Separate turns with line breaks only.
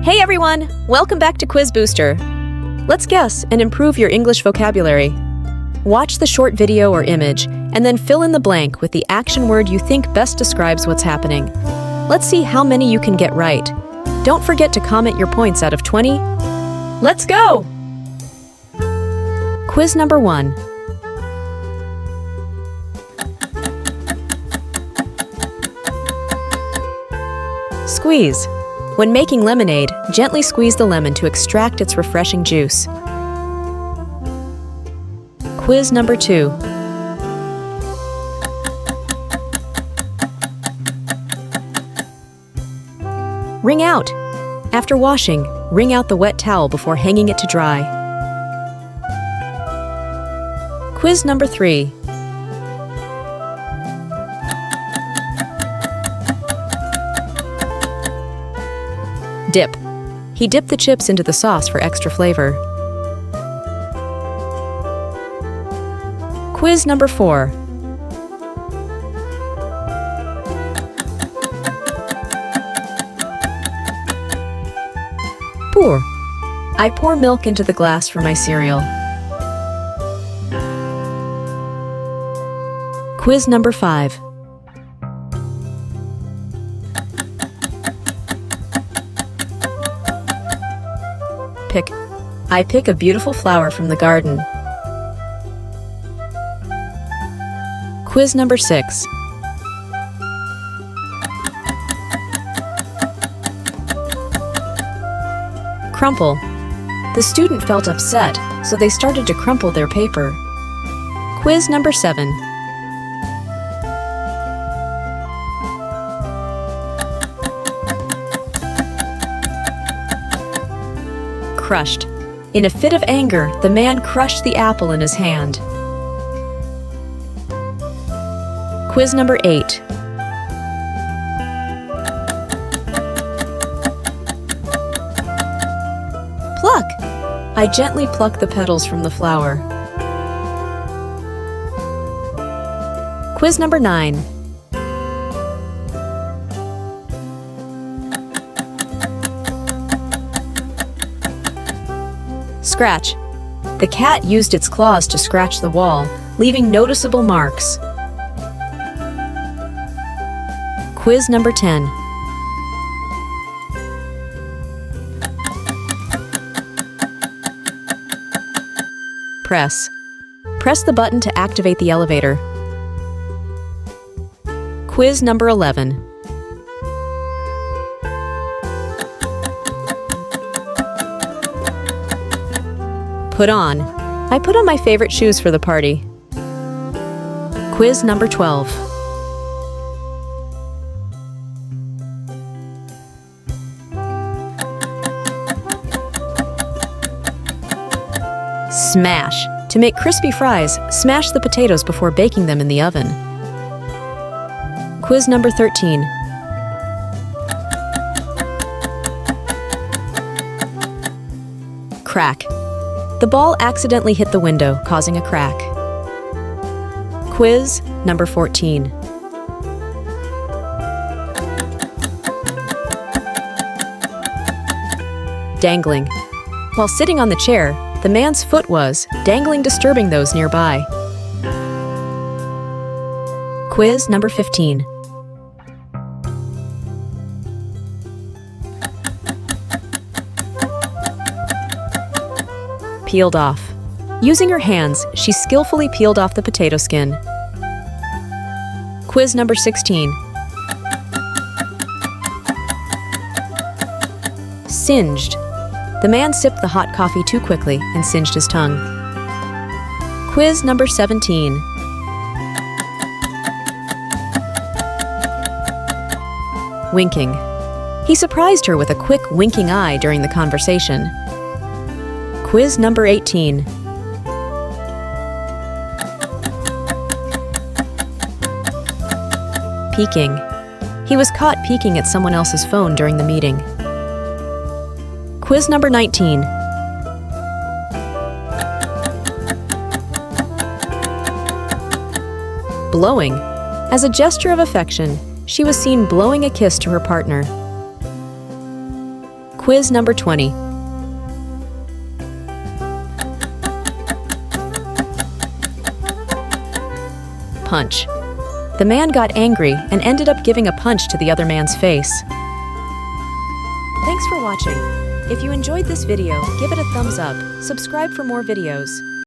Hey everyone! Welcome back to Quiz Booster. Let's guess and improve your English vocabulary. Watch the short video or image, and then fill in the blank with the action word you think best describes what's happening. Let's see how many you can get right. Don't forget to comment your points out of 20. Let's go! Quiz number 1. Squeeze. When making lemonade, gently squeeze the lemon to extract its refreshing juice. Quiz number 2. Wring out. After washing, wring out the wet towel before hanging it to dry. Quiz number 3. Dip. He dipped the chips into the sauce for extra flavor. Quiz number 4. Pour. I pour milk into the glass for my cereal. Quiz number 5. Pick. I pick a beautiful flower from the garden. Quiz number 6. Crumple. The student felt upset, so they started to crumple their paper. Quiz number 7. Crushed. In a fit of anger, the man crushed the apple in his hand. Quiz number 8. Pluck. I gently pluck the petals from the flower. Quiz number 9. Scratch. The cat used its claws to scratch the wall, leaving noticeable marks. Quiz number 10. Press. Press the button to activate the elevator. Quiz number 11. Put on. I put on my favorite shoes for the party. Quiz number 12. Smash. To make crispy fries, smash the potatoes before baking them in the oven. Quiz number 13. Crack. The ball accidentally hit the window, causing a crack. Quiz number 14. Dangling. While sitting on the chair, the man's foot was dangling, disturbing those nearby. Quiz number 15. Peeled off. Using her hands, she skillfully peeled off the potato skin. Quiz number 16. Singed. The man sipped the hot coffee too quickly and singed his tongue. Quiz number 17. Winking. He surprised her with a quick winking eye during the conversation. Quiz number 18. Peeking. He was caught peeking at someone else's phone during the meeting. Quiz number 19. Blowing. As a gesture of affection, she was seen blowing a kiss to her partner. Quiz number 20. Punch. The man got angry and ended up giving a punch to the other man's face. Thanks for watching. If you enjoyed this video, give it a thumbs up, subscribe for more videos.